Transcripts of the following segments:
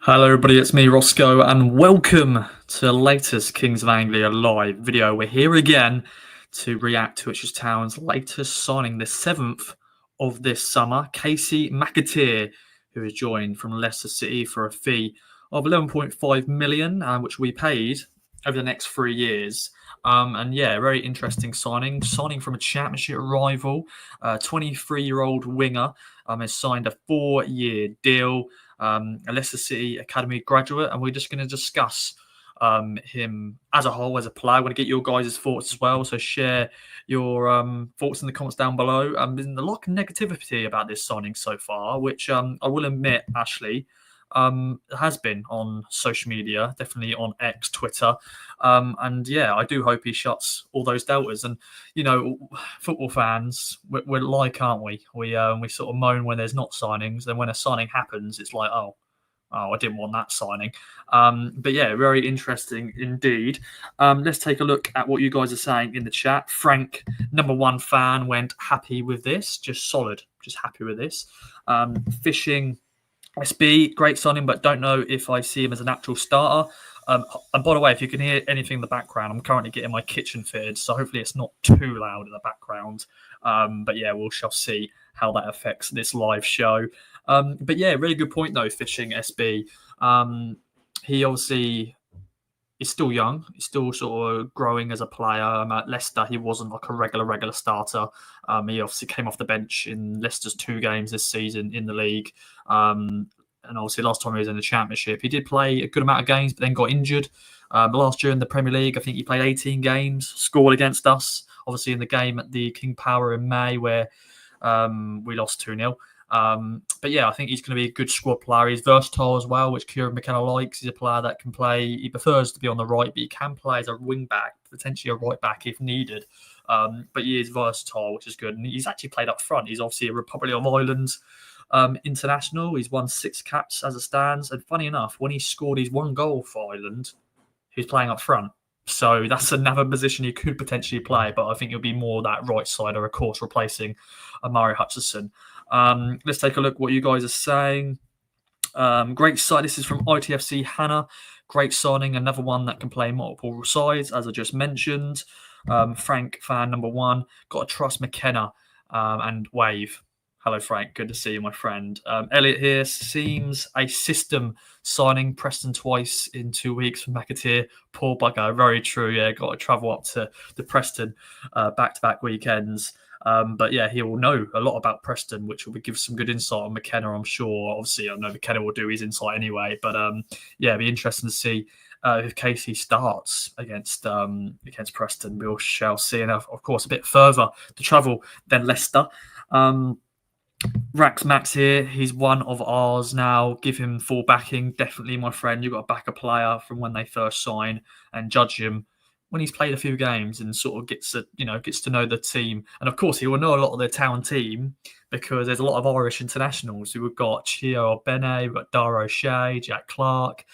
Hello everybody, it's me Roscoe and welcome to the latest Kings of Anglia live video. We're here again to react to Ipswich Town's latest signing, the 7th of this summer, Kasey McAteer, who has joined from Leicester City for a fee of 11.5 million, which we paid over the next 3 years. And yeah, very interesting signing from a championship rival. 23-year-old winger has signed a 4-year deal. A Leicester City Academy graduate, and we're just going to discuss him as a whole, as a player. I want to get your guys' thoughts as well, so share your thoughts in the comments down below. There's a lot of negativity about this signing so far, which I will admit, Ashley, has been on social media, definitely on X, Twitter. And yeah, I do hope he shuts all those doubters. And, you know, football fans, we're like, aren't we? We sort of moan when there's not signings. And when a signing happens, it's like, oh, I didn't want that signing. But yeah, very interesting indeed. Let's take a look at what you guys are saying in the chat. Frank, #1 fan, went happy with this. Just solid. Just happy with this. Fishing SB, great signing, but don't know if I see him as an actual starter. And by the way, if you can hear anything in the background, I'm currently getting my kitchen fitted, so hopefully it's not too loud in the background. But yeah, we shall see how that affects this live show. But yeah, really good point though, Fishing SB. He obviously is still young. He's still sort of growing as a player. At Leicester, he wasn't like a regular starter. He obviously came off the bench in Leicester's 2 games this season in the league. And obviously last time he was in the Championship, he did play a good amount of games, but then got injured. Last year in the Premier League, I think he played 18 games, scored against us, obviously in the game at the King Power in May where we lost 2-0. But yeah, I think he's going to be a good squad player. He's versatile as well, which Kieran McKenna likes. He's a player that can play. He prefers to be on the right, but he can play as a wing back, potentially a right back if needed. But he is versatile, which is good. And he's actually played up front. He's obviously a Republic of Ireland international. He's won 6 caps as it stands. And funny enough, when he scored his 1 goal for Ireland, he was playing up front. So that's another position he could potentially play, but I think it'll be more that right side, or of course replacing Amari Hutchison. Let's take a look what you guys are saying. Great side. This is from ITFC Hannah. Great signing. Another one that can play multiple sides, as I just mentioned. Frank, fan #1. Got to trust McKenna and Wave. Hello, Frank. Good to see you, my friend. Elliot here. Seems a system signing. Preston twice in 2 weeks for McAteer. Poor bugger. Very true. Yeah, got to travel up to Preston back-to-back weekends. But yeah, he will know a lot about Preston, which will give some good insight on McKenna, I'm sure. Obviously, I know McKenna will do his insight anyway. But yeah, it'll be interesting to see if Kasey starts against Preston. We shall see. And of course, a bit further to travel than Leicester. Rax Max here. He's one of ours now. Give him full backing. Definitely, my friend. You've got to back a player from when they first sign and judge him when he's played a few games and sort of gets to know the team. And of course, he will know a lot of the Town team because there's a lot of Irish internationals. We've got Chio Bene, we've got Dara O'Shea, Jack Clark,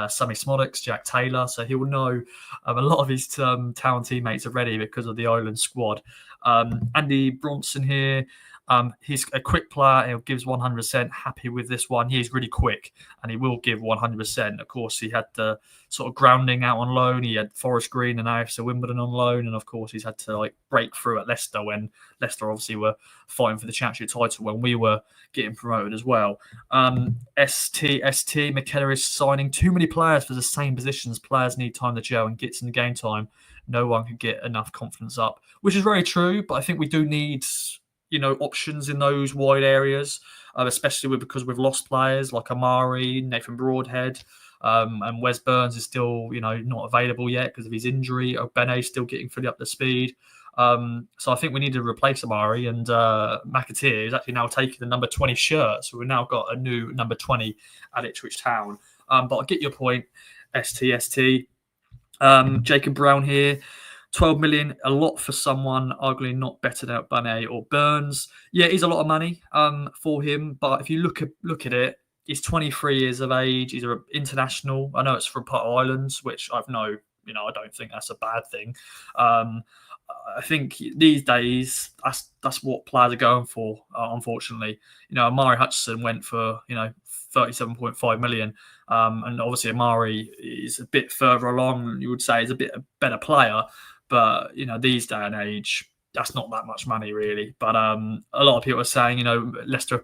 Sammy Smodix, Jack Taylor. So he will know a lot of his Town teammates already because of the Ireland squad. Andy Bronson here. He's a quick player. He gives 100%. Happy with this one. He's really quick and he will give 100%. Of course, he had the sort of grounding out on loan. He had Forest Green and AFC Wimbledon on loan. And of course, he's had to break through at Leicester when Leicester obviously were fighting for the championship title when we were getting promoted as well. ST McKenna is signing too many players for the same positions. Players need time to gel and get in the game time. No one can get enough confidence up, which is very true. But I think we do need options in those wide areas, especially because we've lost players like Amari, Nathan Broadhead, and Wes Burns is still, not available yet because of his injury. Bene's still getting fully up to speed. So I think we need to replace Amari, and McAteer is actually now taking the number 20 shirt. So we've now got a new number 20 at Ipswich Town. But I get your point, STST. Jacob Brown here. 12 million, a lot for someone arguably not better than Bane or Burns. Yeah, it is a lot of money for him, but if you look at it, he's 23 years of age. He's an international. I know it's from part of Islands, which I don't think that's a bad thing. I think these days that's what players are going for. Unfortunately, Amari Hutchison went for 37.5 million. And obviously Amari is a bit further along. You would say he's a bit a better player, but these day and age, that's not that much money really. But a lot of people are saying, Leicester have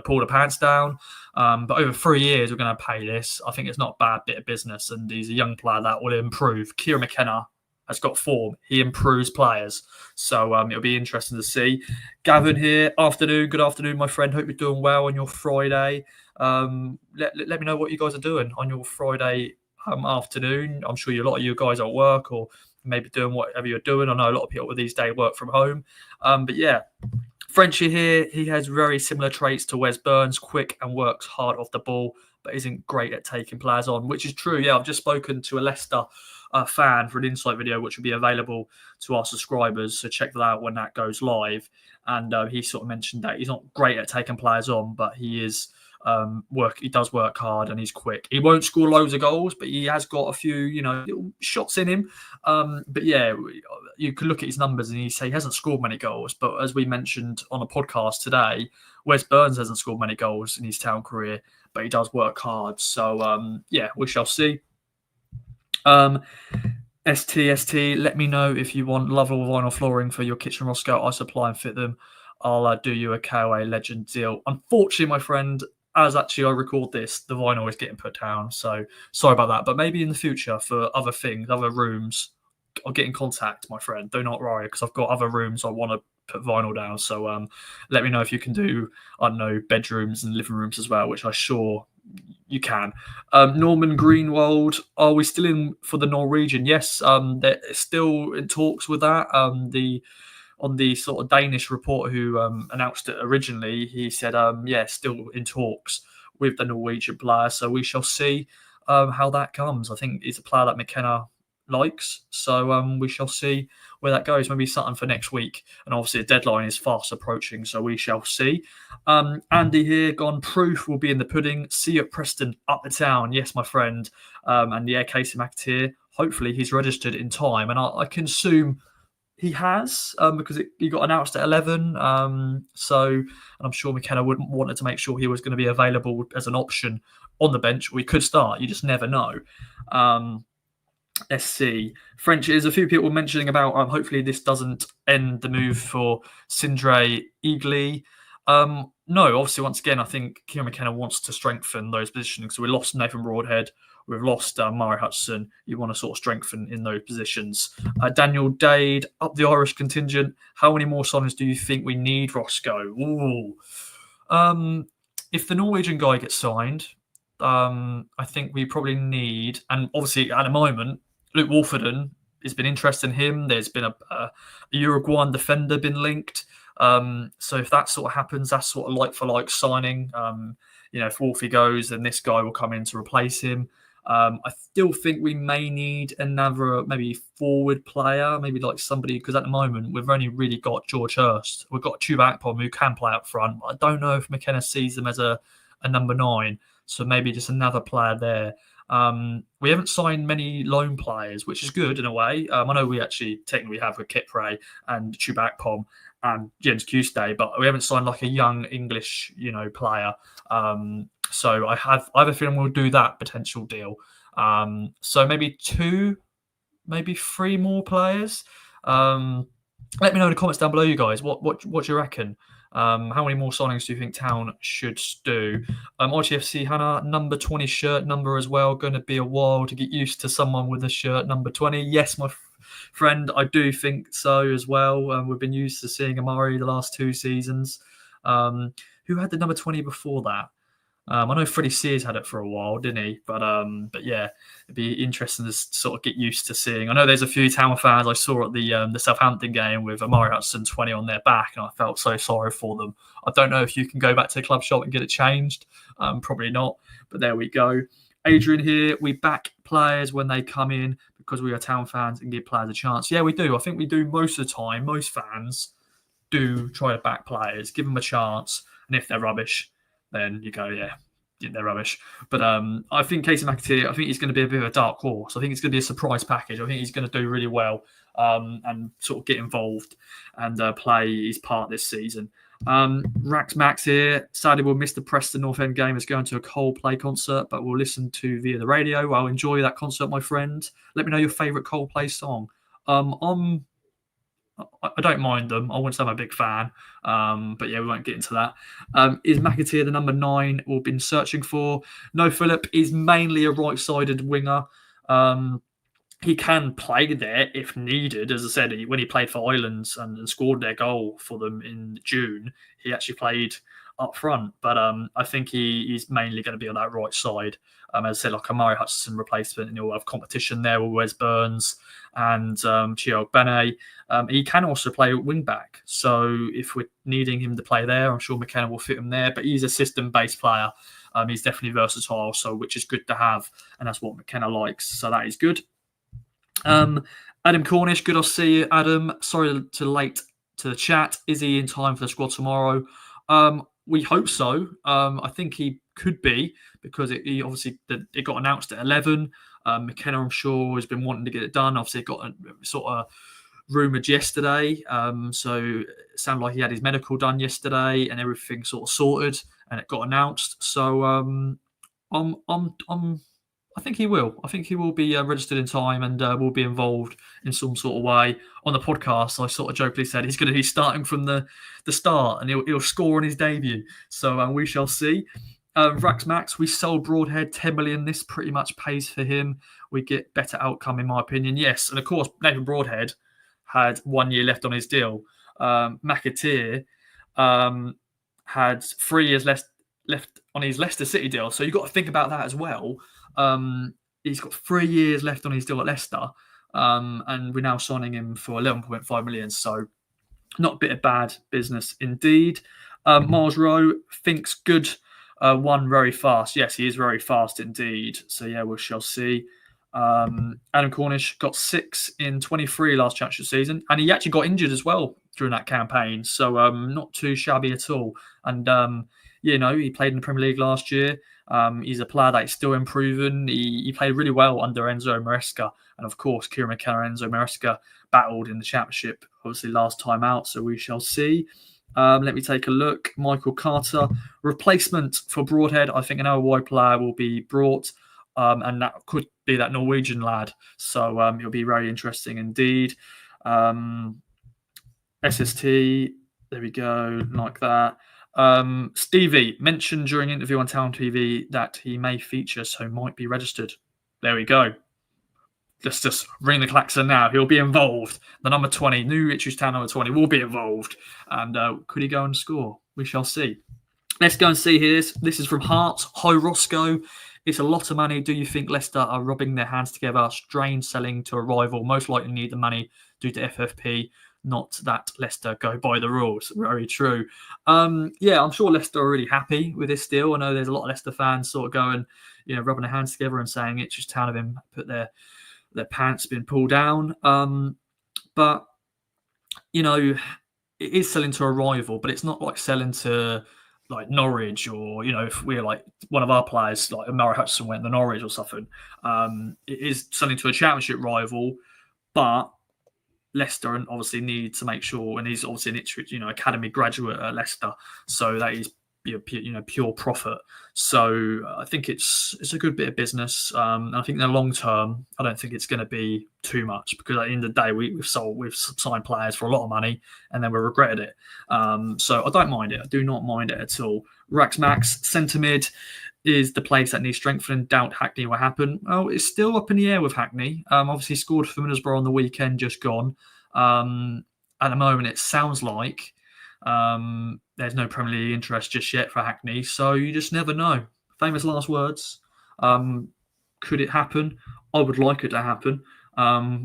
pulled the pants down. But over 3 years, we're going to pay this. I think it's not a bad bit of business, and he's a young player that will improve. Kasey McAteer has got form. He improves players. So it'll be interesting to see. Gavin here, afternoon. Good afternoon, my friend. Hope you're doing well on your Friday. Let me know what you guys are doing on your Friday afternoon. I'm sure a lot of you guys are at work or maybe doing whatever you're doing. I know a lot of people these days work from home. But yeah, Frenchie here, he has very similar traits to Wes Burns, quick and works hard off the ball, but isn't great at taking players on, which is true. Yeah, I've just spoken to a Leicester fan for an insight video, which will be available to our subscribers. So check that out when that goes live. And he sort of mentioned that he's not great at taking players on, but he is he does work hard and he's quick. He won't score loads of goals, but he has got a few, little shots in him. But yeah, you could look at his numbers and you say he hasn't scored many goals. But as we mentioned on a podcast today, Wes Burns hasn't scored many goals in his Town career, but he does work hard. So yeah, we shall see. ST, let me know if you want level vinyl flooring for your kitchen Roscoe. I supply and fit them. I'll do you a KOA Legend deal. Unfortunately, my friend, as actually I record this, the vinyl is getting put down. So sorry about that. But maybe in the future for other things, other rooms, I'll get in contact, my friend. Do not worry, because I've got other rooms I want to put vinyl down. So let me know if you can do, I don't know, bedrooms and living rooms as well, which I'm sure you can. Norman Greenwald, are we still in for the Norwegian? Yes, they're still in talks with that. On the sort of Danish reporter who announced it originally, he said, yeah, still in talks with the Norwegian player. So we shall see how that comes. I think it's a player that McKenna likes. So we shall see where that goes. Maybe something for next week. And obviously the deadline is fast approaching. So we shall see. Andy here, gone proof will be in the pudding. See you at Preston, up the town. Yes, my friend. And yeah, Kasey McAteer, hopefully he's registered in time. And I can assume he has, because he got announced at 11. So I'm sure McKenna wanted to make sure he was going to be available as an option on the bench. We could start. You just never know. SC. French, is a few people mentioning about hopefully this doesn't end the move for Sindre Eagly. No, obviously, once again, I think Kieran McKenna wants to strengthen those positions. So we lost Nathan Broadhead. We've lost Murray Hudson. You want to sort of strengthen in those positions. Daniel Dade, up the Irish contingent. How many more signings do you think we need, Roscoe? Ooh. If the Norwegian guy gets signed, I think we probably need, and obviously at the moment, Luke Wolfenden, has been interested in him. There's been a Uruguayan defender been linked. So if that sort of happens, that's sort of like for like signing. If Wolfie goes, then this guy will come in to replace him. I still think we may need another maybe forward player, maybe like somebody, because at the moment we've only really got George Hurst. We've got Chuba Akpom who can play up front. I don't know if McKenna sees them as a number 9, so maybe just another player there. We haven't signed many loan players, which is good in a way. I know we actually technically have with Kipre and Chuba Akpom and Jens Kuste, but we haven't signed like a young English, player. So I have a feeling we'll do that potential deal. So maybe 2, maybe 3 more players. Let me know in the comments down below, you guys. What do you reckon? How many more signings do you think Town should do? RTFC Hannah, number 20 shirt number as well. Going to be a while to get used to someone with a shirt number 20. Yes, my friend, I do think so as well. We've been used to seeing Amari the last 2 seasons. Who had the number 20 before that? I know Freddie Sears had it for a while, didn't he? But yeah, it'd be interesting to sort of get used to seeing. I know there's a few Town fans I saw at the Southampton game with Amari Hudson 20 on their back, and I felt so sorry for them. I don't know if you can go back to the club shop and get it changed. Probably not, but there we go. Adrian here, we back players when they come in because we are Town fans and give players a chance. Yeah, we do. I think we do most of the time. Most fans do try to back players, give them a chance, and if they're rubbish, then you go, yeah, they're rubbish. But I think Kasey McAteer, I think he's going to be a bit of a dark horse. I think it's going to be a surprise package. I think he's going to do really well and sort of get involved and play his part this season. Rax Max here. Sadly, we'll miss the Preston North End game. It's going to a Coldplay concert, but we'll listen to via the radio. I'll enjoy that concert, my friend. Let me know your favourite Coldplay song. I don't mind them. I wouldn't say I'm a big fan, but yeah, we won't get into that. Is McAteer the number 9 we've been searching for? No, Philip is mainly a right-sided winger. He can play there if needed. As I said, when he played for Islands and scored their goal for them in June, he actually played up front. But I think he's mainly going to be on that right side. As I said, like a Murray Hutchinson replacement, and he'll have competition there with Wes Burns and Chio Bene. He can also play wing back. So if we're needing him to play there, I'm sure McKenna will fit him there. But he's a system-based player. He's definitely versatile, so which is good to have, and that's what McKenna likes. So that is good. Adam Cornish, good. I'll see you, Adam. Sorry to late to the chat. Is he in time for the squad tomorrow? We hope so. I think he could be because it got announced at 11. McKenna, I'm sure, has been wanting to get it done. Obviously, it got sort of rumoured yesterday. So it sounded like he had his medical done yesterday and everything sort of sorted, and it got announced. So I think he will. I think he will be registered in time and will be involved in some sort of way. On the podcast, I sort of jokingly said he's going to be starting from the start and he'll score on his debut. So we shall see. Rax Max, we sold Broadhead 10 million. This pretty much pays for him. We get better outcome, in my opinion. Yes, and of course, Nathan Broadhead had 1 year left on his deal. McAteer had 3 years left on his Leicester City deal. So you've got to think about that as well. He's got 3 years left on his deal at Leicester, and we're now signing him for 11.5 million. So not a bit of bad business indeed. Mars Rowe thinks good. One very fast. Yes, he is very fast indeed. So yeah, we shall see. Adam Cornish got 6 in 23 last championship season, and he actually got injured as well during that campaign. So not too shabby at all. And he played in the Premier League last year. He's a player that is still improving. He played really well under Enzo Maresca. And of course, Kieran McKenna and Enzo Maresca battled in the championship, obviously last time out. So we shall see. Let me take a look. Michael Carter, replacement for Broadhead. I think an OY player will be brought. And that could be that Norwegian lad. So it'll be very interesting indeed. SST, there we go, like that. Stevie mentioned during an interview on Town TV that he may feature, so might be registered. There we go. Just ring the klaxon now. He'll be involved. The number 20, new Ipswich Town number 20, will be involved. And could he go and score? We shall see. Let's go and see here. This is from Hearts. Hi, Roscoe. It's a lot of money. Do you think Leicester are rubbing their hands together? Strange selling to a rival. Most likely need the money due to FFP. Not that Leicester go by the rules. Very true. I'm sure Leicester are really happy with this deal. I know there's a lot of Leicester fans sort of going, rubbing their hands together and saying Ipswich Town have been put their pants been pulled down. But it is selling to a rival, but it's not like selling to like Norwich or, if we're like one of our players, like Murray Hutchinson went to Norwich or something. It is selling to a championship rival, but Leicester obviously need to make sure, and he's obviously an Ipswich, academy graduate at Leicester, so that is pure profit. So I think it's a good bit of business. And I think in the long term, I don't think it's going to be too much because at the end of the day, we've signed players for a lot of money and then we regretted it. So I don't mind it. I do not mind it at all. Rax Max, centre mid is the place that needs strengthening. Doubt Hackney will happen. Oh, it's still up in the air with Hackney. Obviously scored for Middlesbrough on the weekend, just gone. At the moment, it sounds like there's no Premier League interest just yet for Hackney, so you just never know. Famous last words. Could it happen? I would like it to happen.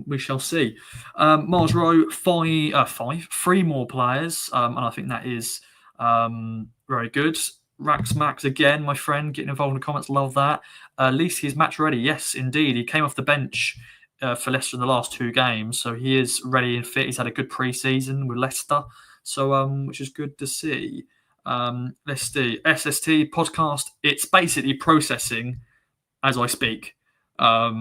We shall see. Mars Rowe, three more players, and I think that is very good. Rax Max again, my friend, getting involved in the comments. Love that. At least he's match ready. Yes, indeed. He came off the bench for Leicester in the last 2 games, so he is ready and fit. He's had a good pre-season with Leicester. So, which is good to see. Let's see. SST podcast. It's basically processing as I speak,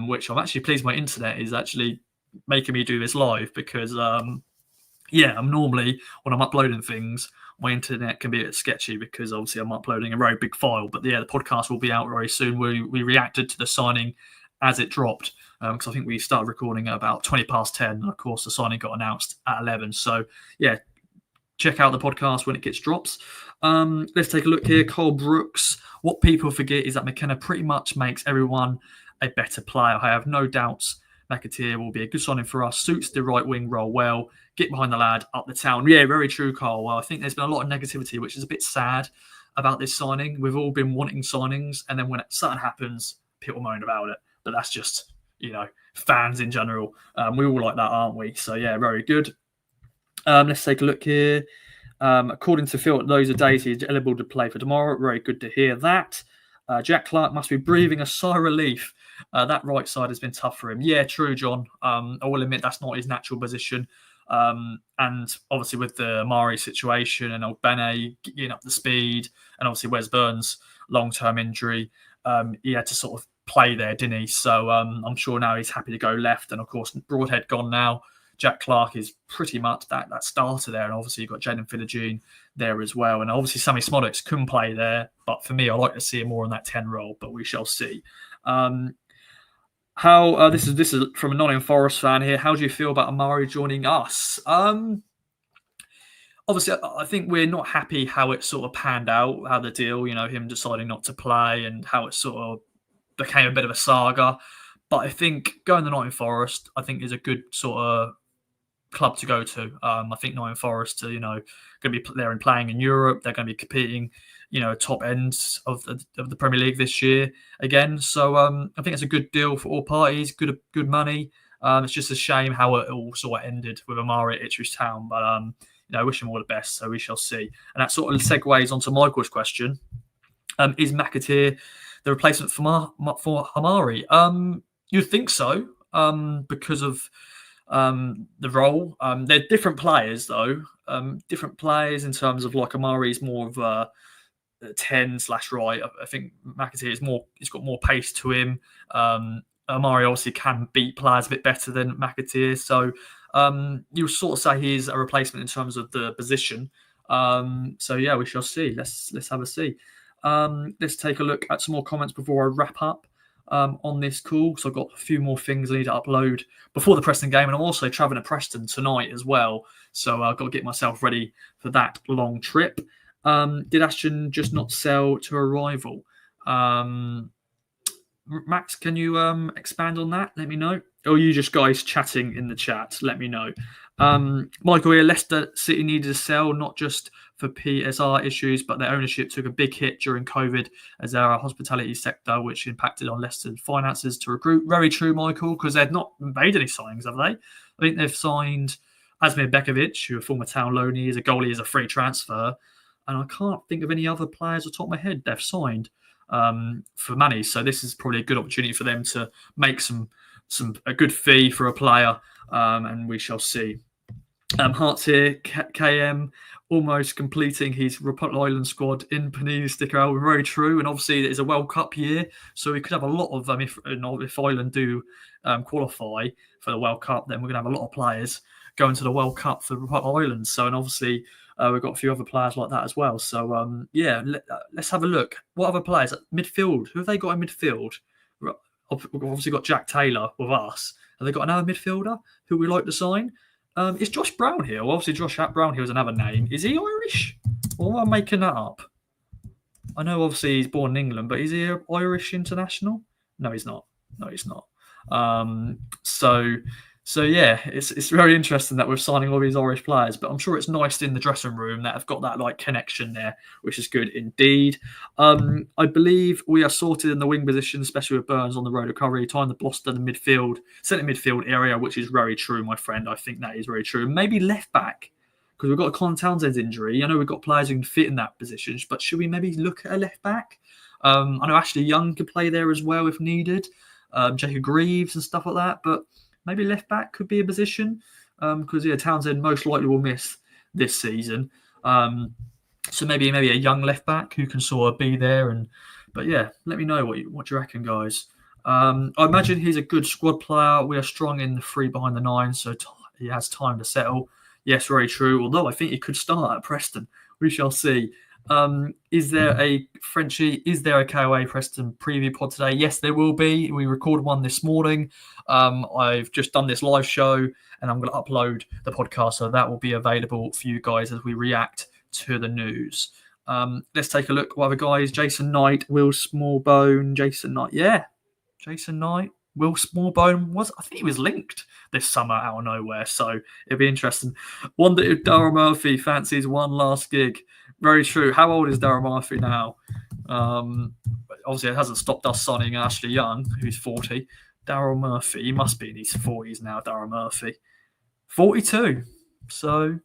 which I'm actually pleased my internet is actually making me do this live because, I'm normally, when I'm uploading things my internet can be a bit sketchy because obviously I'm uploading a very big file. But yeah, the podcast will be out very soon. We reacted to the signing as it dropped, because I think we started recording at about 20 past 10. And of course, the signing got announced at 11. So yeah, check out the podcast when it gets drops. Let's take a look here. Cole Brooks. What people forget is that McKenna pretty much makes everyone a better player. I have no doubts McAteer will be a good signing for us. Suits the right wing role well. Get behind the lad up the town. Yeah, very true, Carl. Well, I think there's been a lot of negativity, which is a bit sad about this signing. We've all been wanting signings, and then when something happens, people moan about it. But that's just, fans in general. We all like that, aren't we? So yeah, very good. Let's take a look here. According to Phil, those are days he's eligible to play for tomorrow. Very good to hear that. Jack Clark must be breathing a sigh of relief. That right side has been tough for him. Yeah, true, John. I will admit that's not his natural position. And obviously with the Amari situation and Ogbene getting up the speed, and obviously Wes Burns' long-term injury, he had to sort of play there, didn't he? So I'm sure now he's happy to go left. And of course, Broadhead gone now. Jack Clark is pretty much that starter there. And obviously you've got Jaden Philogene there as well. And obviously Sammy Smodix can play there. But for me, I like to see him more in that 10 role, but we shall see. This is from a Nottingham Forest fan here. How do you feel about Amari joining us? Obviously, I think we're not happy how it sort of panned out, how the deal, him deciding not to play and how it sort of became a bit of a saga. But I think going to Nottingham Forest, I think is a good sort of club to go to. I think Nottingham Forest are, going to be there and playing in Europe. They're going to be competing, top ends of the Premier League this year again. So I think it's a good deal for all parties. Good money. It's just a shame how it all sort of ended with Amari at Ipswich Town. But I wish him all the best. So we shall see. And that sort of segues onto Michael's question: is McAteer the replacement for Amari? You'd think so, because of the role. They're different players, though. Different players in terms of like Amari's more of a 10/right. I think McAteer is more. He's got more pace to him. Amari obviously can beat players a bit better than McAteer, so you sort of say he's a replacement in terms of the position. So yeah, we shall see. Let's have a see. Let's take a look at some more comments before I wrap up on this call. So I've got a few more things I need to upload before the Preston game, and I'm also travelling to Preston tonight as well. So I've got to get myself ready for that long trip. Did Ashton just not sell to a rival? Max, can you expand on that? Let me know. Or you just guys chatting in the chat? Let me know. Michael here, Leicester City needed to sell, not just for PSR issues, but their ownership took a big hit during COVID as they're a hospitality sector, which impacted on Leicester's finances to recruit. Very true, Michael, because they've not made any signings, have they? I think they've signed Asmir Bekovic, who a former Town loanee, is a goalie, is a free transfer. And I can't think of any other players off the top of my head they've signed for money. So this is probably a good opportunity for them to make a good fee for a player, and we shall see. Hearts here, KM almost completing his Republic Island squad in Panini sticker album. Very true, and obviously it is a World Cup year, so we could have a lot of if Ireland do qualify for the World Cup, then we're going to have a lot of players going to the World Cup for Republic Island. So, and obviously we've got a few other players like that as well. So let's have a look. What other players? Midfield, who have they got in midfield? We've obviously got Jack Taylor with us. Have they got another midfielder who we like to sign? Is Josh Brownhill? Obviously, Josh Brownhill is another name. Is he Irish? Or am I making that up? I know, obviously, he's born in England, but is he an Irish international? No, he's not. So yeah, it's very interesting that we're signing all these Irish players, but I'm sure it's nice in the dressing room that have got that like connection there, which is good indeed. I believe we are sorted in the wing position, especially with Burns on the road recovery, time to bolster the centre midfield area, which is very true, my friend. I think that is very true. Maybe left back, because we've got a Colin Townsend's injury. I know we've got players who can fit in that position, but should we maybe look at a left back? I know Ashley Young could play there as well if needed, Jacob Greaves and stuff like that, but maybe left back could be a position, because Townsend most likely will miss this season. So maybe a young left back who can sort of be there. But yeah, let me know what you reckon, guys. I imagine he's a good squad player. We are strong in the 3 behind the 9, so he has time to settle. Yes, very true. Although I think he could start at Preston, We shall see. Is there a Frenchie? Is there a KOA Preston preview pod today? Yes, there will be. We recorded one this morning. I've just done this live show, and I'm going to upload the podcast, so that will be available for you guys as we react to the news. Let's take a look. What other guys? Jason Knight, Will Smallbone, Jason Knight. Yeah, Jason Knight. Will Smallbone I think he was linked this summer out of nowhere, so it'll be interesting. Wonder if Daryl Murphy fancies one last gig. Very true. How old is Daryl Murphy now? Obviously, it hasn't stopped us signing Ashley Young, who's 40. Daryl Murphy, he must be in his 40s now, Daryl Murphy. 42. So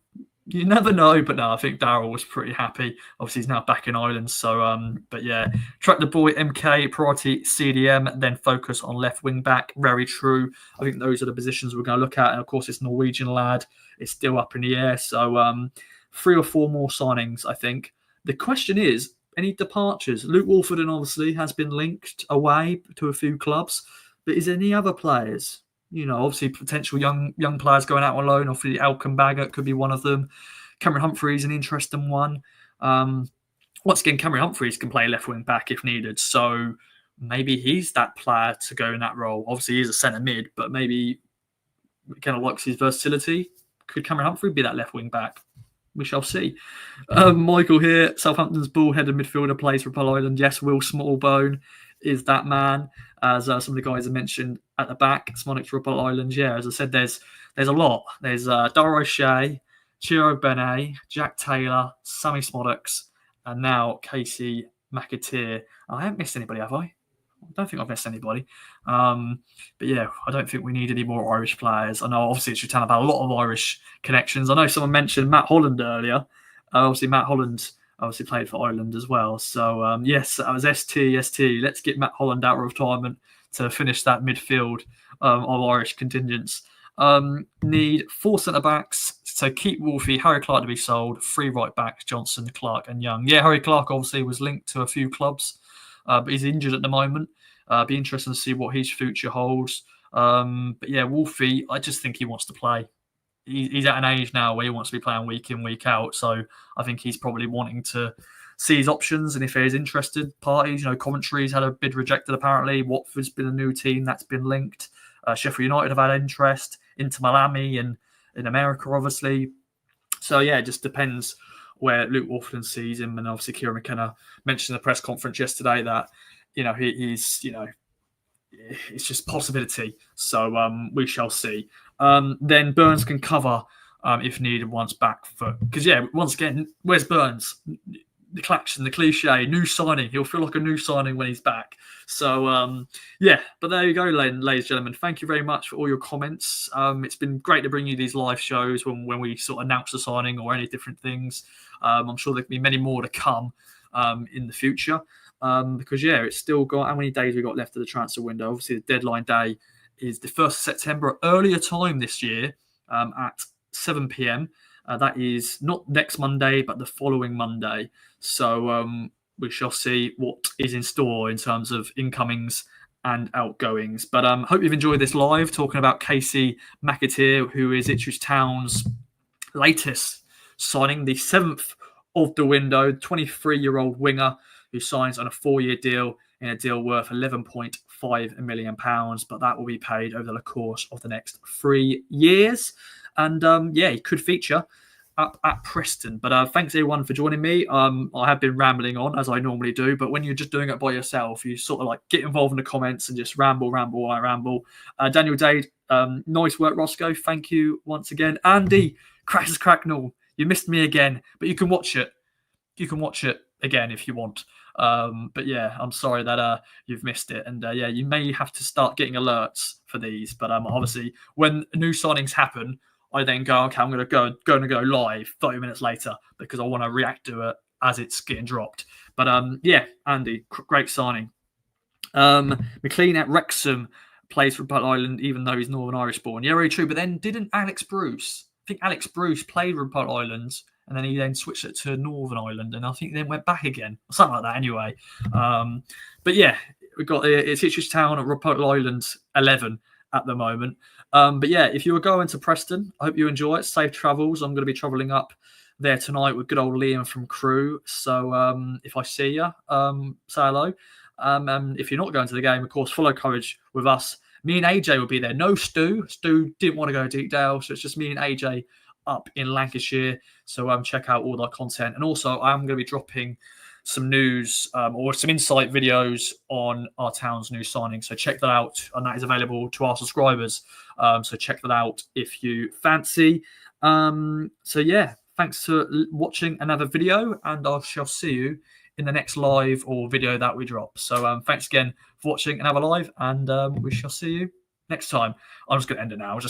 you never know, but no, I think Daryl was pretty happy. Obviously, he's now back in Ireland. So, but yeah, track the boy MK, priority CDM, then focus on left wing back. Very true. I think those are the positions we're going to look at. And of course, this Norwegian lad is still up in the air. So, 3 or 4 more signings, I think. The question is, any departures? Luke Wolforden obviously has been linked away to a few clubs, but is there any other players? Obviously potential young players going out on loan. Obviously, Alcon Baggett could be one of them. Cameron Humphreys, an interesting one. Once again, Cameron Humphreys can play left wing back if needed. So maybe he's that player to go in that role. Obviously, he's a centre mid, but maybe kind of likes his versatility. Could Cameron Humphrey be that left wing back? We shall see. Michael here, Southampton's ball-headed midfielder plays for Pearl Island. Yes, Will Smallbone is that man. As some of the guys have mentioned at the back, Smonix for Pearl Island. Yeah, as I said, there's a lot. There's Dara O'Shea, Chiro Benet, Jack Taylor, Sammy Smodix, and now Kasey McAteer. I haven't missed anybody, have I? I don't think I've missed anybody. But yeah, I don't think we need any more Irish players. I know obviously Ipswich Town have a lot of Irish connections. I know someone mentioned Matt Holland earlier. Obviously Matt Holland obviously played for Ireland as well. So yes, that was ST. Let's get Matt Holland out of retirement to finish that midfield of Irish contingents. Need 4 centre-backs. So keep Wolfie, Harry Clark to be sold, 3 right-backs, Johnson, Clark and Young. Yeah, Harry Clark obviously was linked to a few clubs, but he's injured at the moment. Be interesting to see what his future holds. But yeah, Wolfie, I just think he wants to play. He's at an age now where he wants to be playing week in, week out. So I think he's probably wanting to see his options. And if there's interested parties, Coventry's had a bid rejected apparently. Watford's been a new team that's been linked. Sheffield United have had interest. Inter Miami and in America, obviously. So yeah, it just depends where Luke Wolforden sees him. And obviously Kieran McKenna mentioned in the press conference yesterday that, he's, it's just possibility. So we shall see. Then Burns can cover if needed once back foot. Because, yeah, once again, where's Burns? The klaxon, the cliche, new signing. He'll feel like a new signing when he's back. So, yeah, but there you go, ladies and gentlemen. Thank you very much for all your comments. It's been great to bring you these live shows when we sort of announce the signing or any different things. I'm sure there can be many more to come in the future. Because, yeah, it's still got, how many days we got left of the transfer window? Obviously, the deadline day is the 1st of September, earlier time this year at 7 p.m. That is not next Monday, but the following Monday. So we shall see what is in store in terms of incomings and outgoings. But hope you've enjoyed this live talking about Kasey McAteer, who is Ipswich Town's latest signing, the 7th of the window, 23-year-old winger who signs on a 4-year deal in a deal worth £11.5 million, but that will be paid over the course of the next 3 years. And yeah, he could feature up at Preston. But thanks everyone for joining me. I have been rambling on as I normally do, but when you're just doing it by yourself, you sort of like get involved in the comments and just ramble. Daniel Dade, nice work, Roscoe. Thank you once again. Andy, Cracks Cracknell, you missed me again, but you can watch it. You can watch it again if you want. But yeah, I'm sorry that you've missed it. And yeah, you may have to start getting alerts for these. But obviously, when new signings happen, I then go, okay, I'm going to go live 30 minutes later because I want to react to it as it's getting dropped. But yeah, Andy, great signing. McLean at Wrexham plays for Pearl Island, even though he's Northern Irish born. Yeah, very true. But then didn't Alex Bruce? I think Alex Bruce played for Pearl Islands, and then he then switched it to Northern Ireland, and I think then went back again, or something like that. Anyway, but yeah, we've got it's Ipswich Town at Pearl Island 11 at the moment. But yeah, if you were going to Preston, I hope you enjoy it. Safe travels. I'm going to be travelling up there tonight with good old Liam from Crew. So if I see you, say hello. And if you're not going to the game, of course, follow coverage with us. Me and AJ will be there. No Stu. Stu didn't want to go to Deepdale, so it's just me and AJ up in Lancashire. So check out all our content. And also, I'm going to be dropping some news or some insight videos on our town's new signing. So check that out, and that is available to our subscribers. So check that out if you fancy. So yeah, thanks for watching another video, and I shall see you in the next live or video that we drop. So thanks again for watching another live, and we shall see you next time. I'm just going to end it now. I'm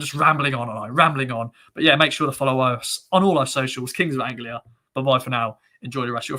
just rambling on and rambling on. But yeah, make sure to follow us on all our socials, Kings of Anglia. Bye-bye for now. Enjoy the rest of your